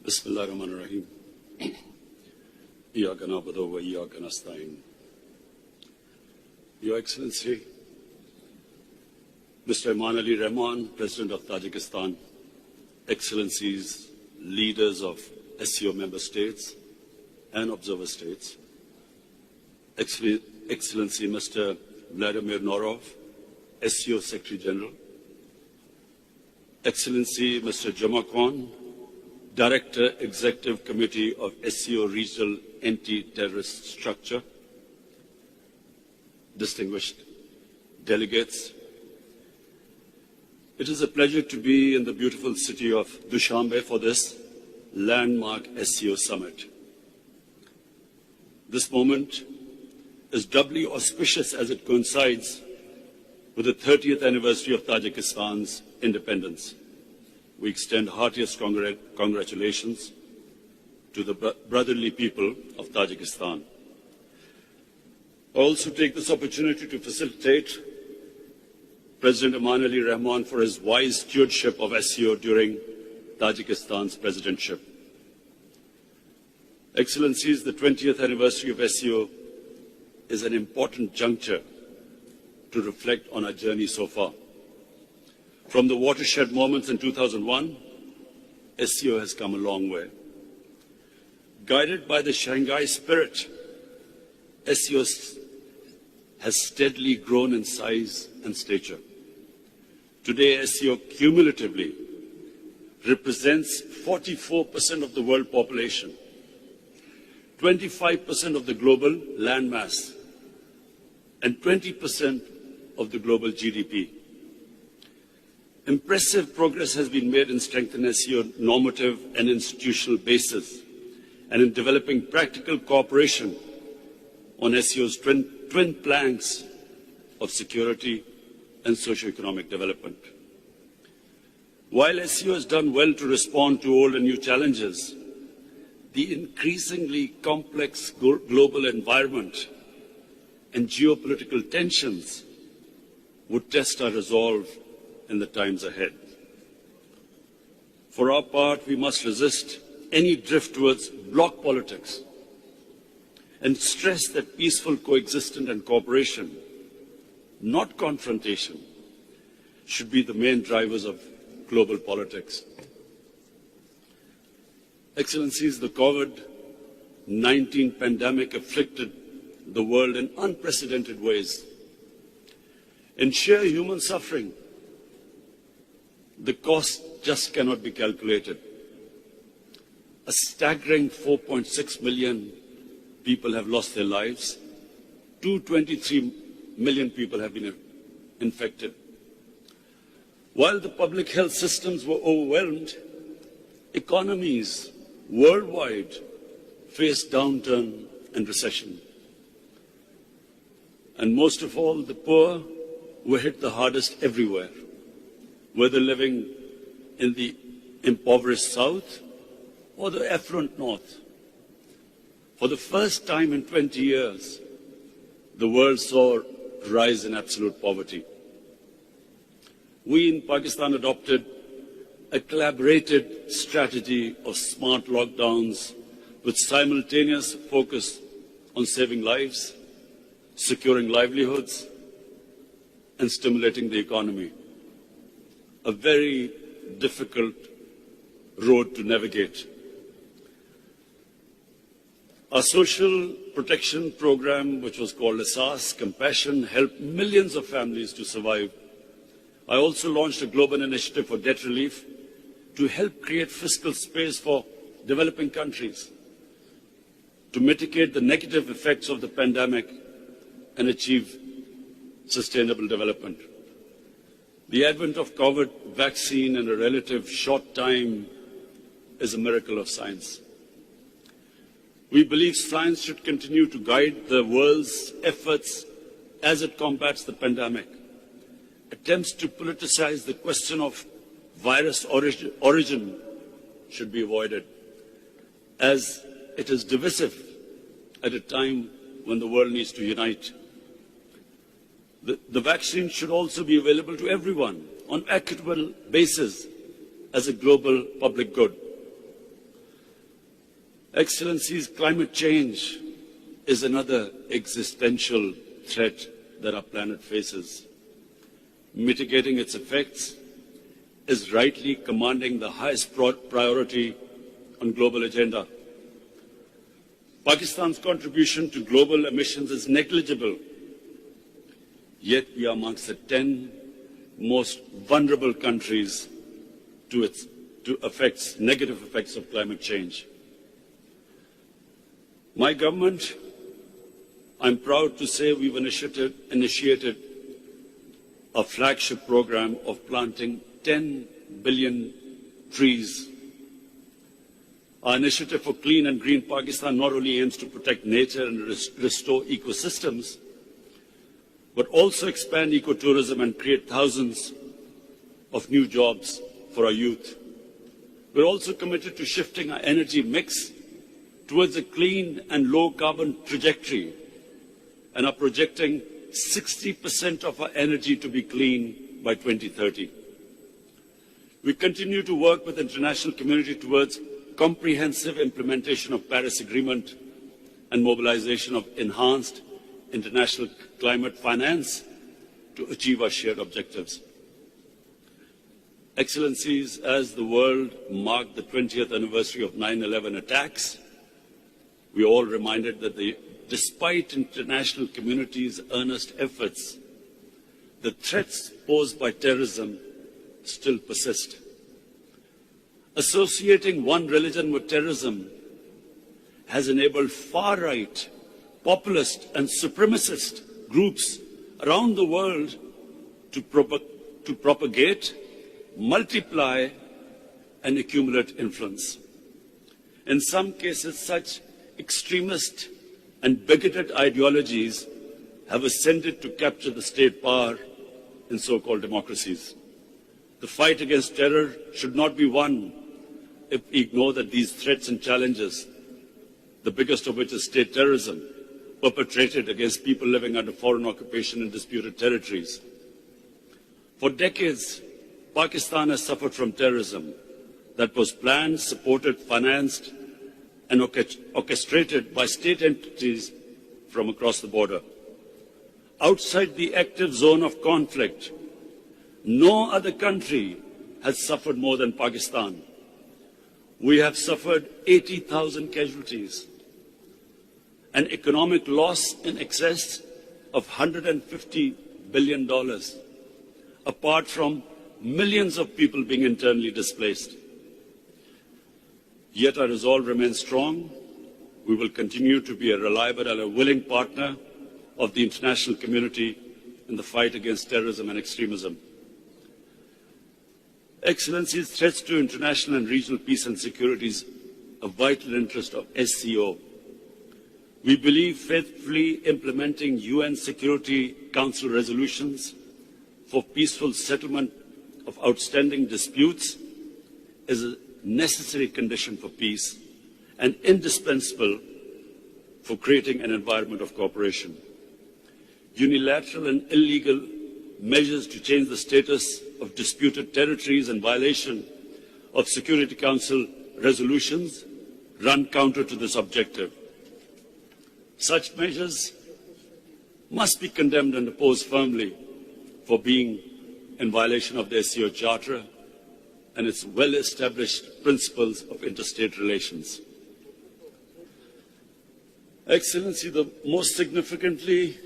Bismillahirrahmanirrahim. Iyyaka na'budu wa iyyaka nasta'in. Your Excellency, Mr. Imran Rahman, President of Tajikistan, Excellencies, leaders of SCO member states and observer states, Excellency Mr. Vladimir Norov, SCO Secretary General, Excellency Mr. Jama Khan, Director, Executive Committee of SCO Regional Anti-Terrorist Structure, distinguished delegates, it is a pleasure to be in the beautiful city of Dushanbe for this landmark SCO summit. This moment is doubly auspicious as it coincides with the 30th anniversary of Tajikistan's independence. We extend heartiest congratulations to the brotherly people of Tajikistan. I also take this opportunity to facilitate President Imran Rahman for his wise stewardship of SCO during Tajikistan's presidentship. Excellencies, the 20th anniversary of SCO is an important juncture to reflect on our journey so far. From the watershed moments in 2001, SCO has come a long way. Guided by the Shanghai spirit, SCO has steadily grown in size and stature. Today, SCO cumulatively represents 44% of the world population, 25% of the global landmass, and 20% of the global GDP. Impressive progress has been made in strengthening SCO normative and institutional basis and in developing practical cooperation on SCO's twin planks of security and socio-economic development. While SCO has done well to respond to old and new challenges, the increasingly complex global environment and geopolitical tensions would test our resolve in the times ahead. For our part, we must resist any drift towards bloc politics and stress that peaceful coexistence and cooperation, not confrontation, should be the main drivers of global politics. Excellencies, the COVID-19 pandemic afflicted the world in unprecedented ways. In sheer human suffering, the cost just cannot be calculated. A staggering 4.6 million people have lost their lives. 223 million people have been infected. While the public health systems were overwhelmed, economies worldwide faced downturn and recession. And most of all, the poor were hit the hardest everywhere, whether living in the impoverished south or the affluent north. For the first time in 20 years, the world saw a rise in absolute poverty. We in Pakistan adopted a collaborated strategy of smart lockdowns with simultaneous focus on saving lives, securing livelihoods, and stimulating the economy. A very difficult road to navigate. Our social protection program, which was called Asas, Compassion, helped millions of families to survive. I also launched a global initiative for debt relief to help create fiscal space for developing countries, to mitigate the negative effects of the pandemic and achieve sustainable development. The advent of COVID vaccine in a relative short time is a miracle of science. We believe science should continue to guide the world's efforts as it combats the pandemic. Attempts to politicize the question of virus origin should be avoided, as it is divisive at a time when the world needs to unite. The vaccine should also be available to everyone on equitable basis as a global public good. Excellencies, climate change is another existential threat that our planet faces. Mitigating its effects is rightly commanding the highest priority on global agenda. Pakistan's contribution to global emissions is negligible, yet we are amongst the 10 most vulnerable countries to negative effects of climate change. My government, I'm proud to say we've initiated a flagship program of planting 10 billion trees. Our initiative for Clean and Green Pakistan not only aims to protect nature and restore ecosystems, but also expand ecotourism and create thousands of new jobs for our youth. We're also committed to shifting our energy mix towards a clean and low carbon trajectory and are projecting 60% of our energy to be clean by 2030. We continue to work with the international community towards comprehensive implementation of Paris Agreement and mobilization of enhanced international climate finance to achieve our shared objectives. Excellencies, as the world marked the 20th anniversary of 9/11 attacks, we are all reminded that despite international community's earnest efforts, the threats posed by terrorism still persist. Associating one religion with terrorism has enabled far-right, populist and supremacist groups around the world to propagate, multiply and accumulate influence. In some cases, such extremist and bigoted ideologies have ascended to capture the state power in so-called democracies. The fight against terror should not be won if we ignore that these threats and challenges, the biggest of which is state terrorism, perpetrated against people living under foreign occupation in disputed territories. For decades, Pakistan has suffered from terrorism that was planned, supported, financed, and orchestrated by state entities from across the border. Outside the active zone of conflict, no other country has suffered more than Pakistan. We have suffered 80,000 casualties, an economic loss in excess of $150 billion, apart from millions of people being internally displaced. Yet our resolve remains strong. We will continue to be a reliable and a willing partner of the international community in the fight against terrorism and extremism. Excellencies, threats to international and regional peace and security is a vital interest of SCO. We believe faithfully implementing UN Security Council resolutions for peaceful settlement of outstanding disputes is a necessary condition for peace and indispensable for creating an environment of cooperation. Unilateral and illegal measures to change the status of disputed territories in violation of Security Council resolutions run counter to this objective. Such measures must be condemned and opposed firmly for being in violation of the SCO Charter and its well-established principles of interstate relations. Excellency, most significantly,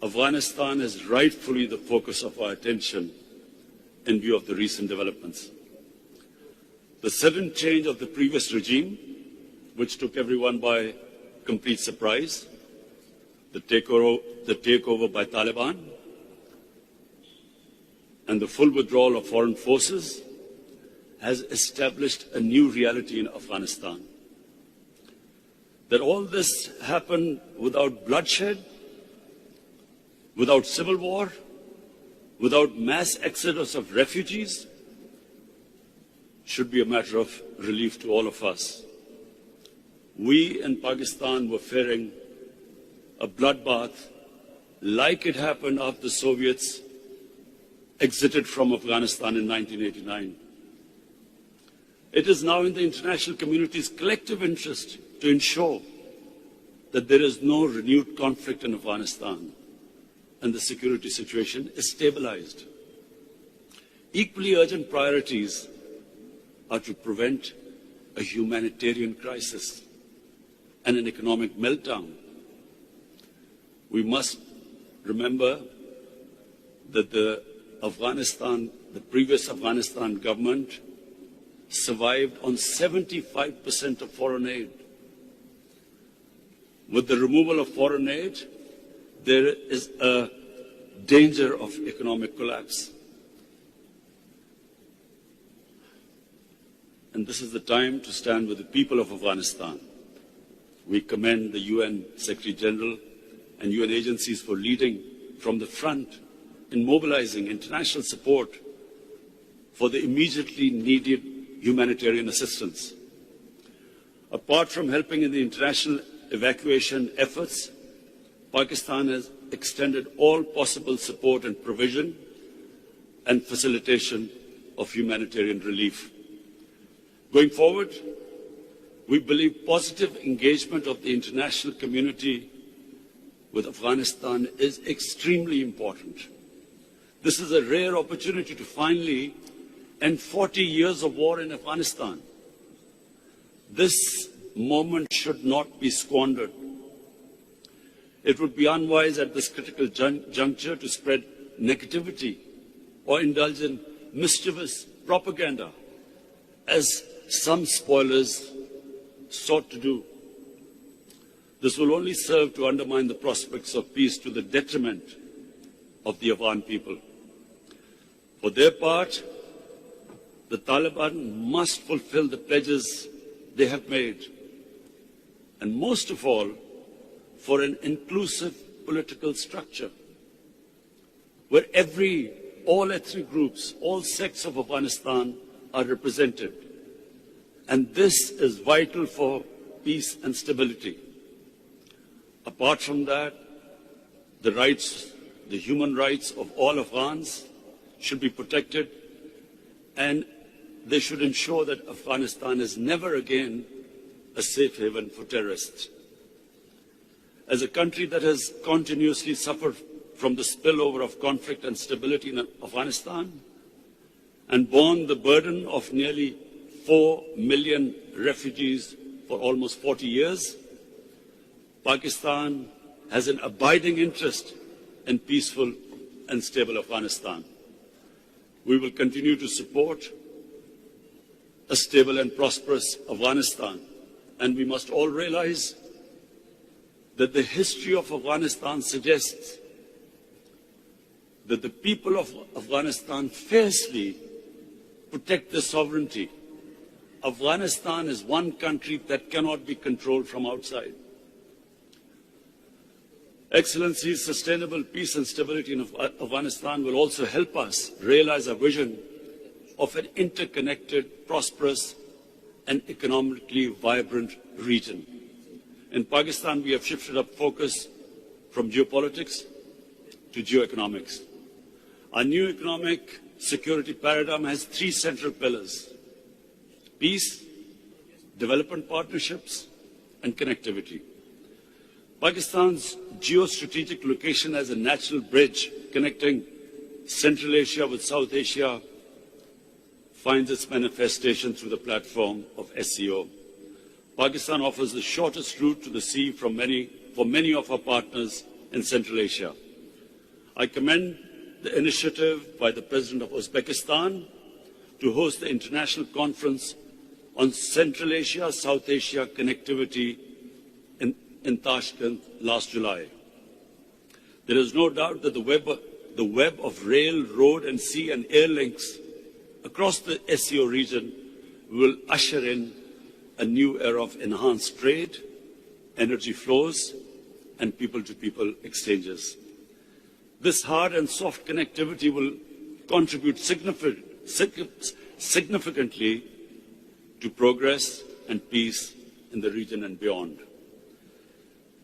Afghanistan is rightfully the focus of our attention in view of the recent developments. The sudden change of the previous regime, which took everyone by complete surprise, the takeover by Taliban, and the full withdrawal of foreign forces has established a new reality in Afghanistan. That all this happened without bloodshed, without civil war, without mass exodus of refugees, should be a matter of relief to all of us. We in Pakistan were fearing a bloodbath like it happened after the Soviets exited from Afghanistan in 1989. It is now in the international community's collective interest to ensure that there is no renewed conflict in Afghanistan and the security situation is stabilized. Equally urgent priorities are to prevent a humanitarian crisis and an economic meltdown. We must remember that the previous Afghanistan government survived on 75% of foreign aid. With the removal of foreign aid, there is a danger of economic collapse. And this is the time to stand with the people of Afghanistan. We commend the UN Secretary General and UN agencies for leading from the front in mobilizing international support for the immediately needed humanitarian assistance. Apart from helping in the international evacuation efforts, Pakistan has extended all possible support and provision and facilitation of humanitarian relief. Going forward, we believe positive engagement of the international community with Afghanistan is extremely important. This is a rare opportunity to finally end 40 years of war in Afghanistan. This moment should not be squandered. It would be unwise at this critical juncture to spread negativity or indulge in mischievous propaganda, as some spoilers sought to do. This will only serve to undermine the prospects of peace to the detriment of the Afghan people. For their part, the Taliban must fulfill the pledges they have made, and most of all, for an inclusive political structure where all ethnic groups, all sects of Afghanistan are represented. And this is vital for peace and stability. Apart from that, the human rights of all Afghans should be protected, and they should ensure that Afghanistan is never again a safe haven for terrorists. As a country that has continuously suffered from the spillover of conflict and stability in Afghanistan and borne the burden of nearly 4 million refugees for almost 40 years, Pakistan has an abiding interest in peaceful and stable Afghanistan. We will continue to support a stable and prosperous Afghanistan, and we must all realize that the history of Afghanistan suggests that the people of Afghanistan fiercely protect their sovereignty. Afghanistan is one country that cannot be controlled from outside. Excellencies, sustainable peace and stability in Afghanistan will also help us realize our vision of an interconnected, prosperous, and economically vibrant region. In Pakistan, we have shifted our focus from geopolitics to geoeconomics. Our new economic security paradigm has 3 central pillars: peace, development partnerships, and connectivity. Pakistan's geostrategic location as a natural bridge connecting Central Asia with South Asia finds its manifestation through the platform of SCO. Pakistan offers the shortest route to the sea for many of our partners in Central Asia. I commend the initiative by the President of Uzbekistan to host the International Conference on Central Asia, South Asia connectivity in Tashkent last July. There is no doubt that the web of rail, road, and sea and air links across the SCO region will usher in a new era of enhanced trade, energy flows, and people-to-people exchanges. This hard and soft connectivity will contribute significantly to progress and peace in the region and beyond.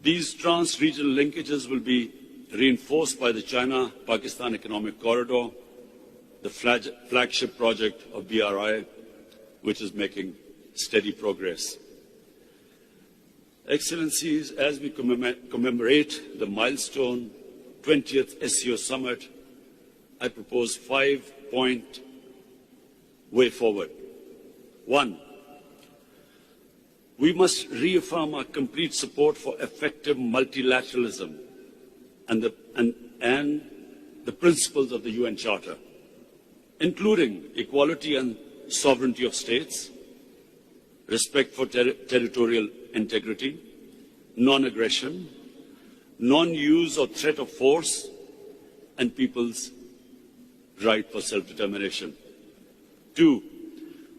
These trans-regional linkages will be reinforced by the China-Pakistan Economic Corridor, the flagship project of BRI, which is making steady progress. Excellencies, as we commemorate the milestone 20th SCO Summit, I propose 5-point way forward. 1. We must reaffirm our complete support for effective multilateralism and the principles of the UN Charter, including equality and sovereignty of states, respect for territorial integrity, non-aggression, non-use or threat of force, and people's right for self-determination. 2.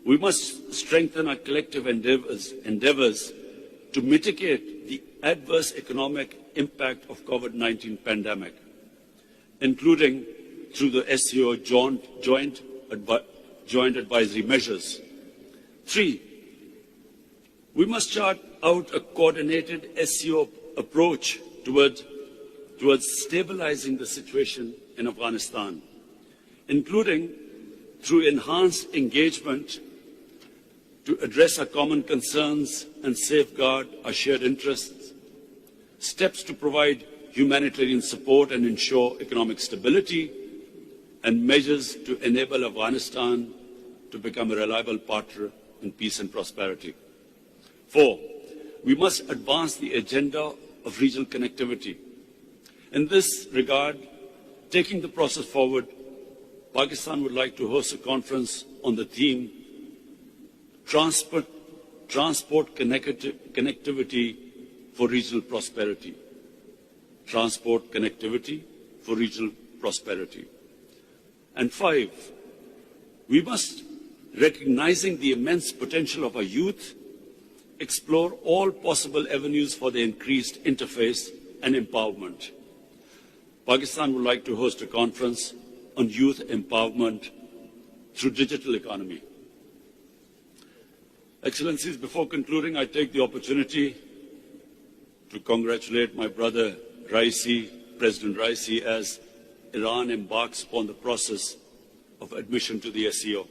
We must strengthen our collective endeavors to mitigate the adverse economic impact of COVID-19 pandemic, including through the SCO joint advisory measures. 3. We must chart out a coordinated SCO approach towards stabilizing the situation in Afghanistan, including through enhanced engagement to address our common concerns and safeguard our shared interests, steps to provide humanitarian support and ensure economic stability, and measures to enable Afghanistan to become a reliable partner in peace and prosperity. 4. We must advance the agenda of regional connectivity. In this regard, taking the process forward, Pakistan would like to host a conference on the theme Transport Connectivity for Regional Prosperity. Transport Connectivity for Regional Prosperity. And 5, we must, recognizing the immense potential of our youth, explore all possible avenues for their increased interface and empowerment. Pakistan would like to host a conference on youth empowerment through digital economy. Excellencies, before concluding, I take the opportunity to congratulate my brother Raisi, President Raisi, as Iran embarks upon the process of admission to the SCO.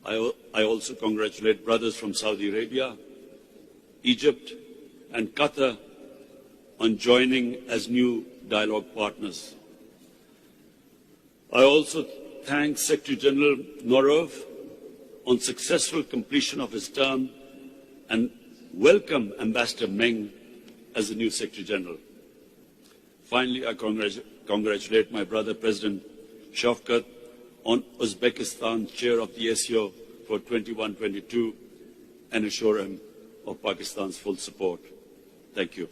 I also congratulate brothers from Saudi Arabia, Egypt, and Qatar on joining as new dialogue partners. I also thank Secretary General Norov on successful completion of his term and welcome Ambassador Meng as the new Secretary General. Finally, I congratulate my brother President Shafkat on Uzbekistan chair of the SCO for 21-22 and assure him of Pakistan's full support. Thank you.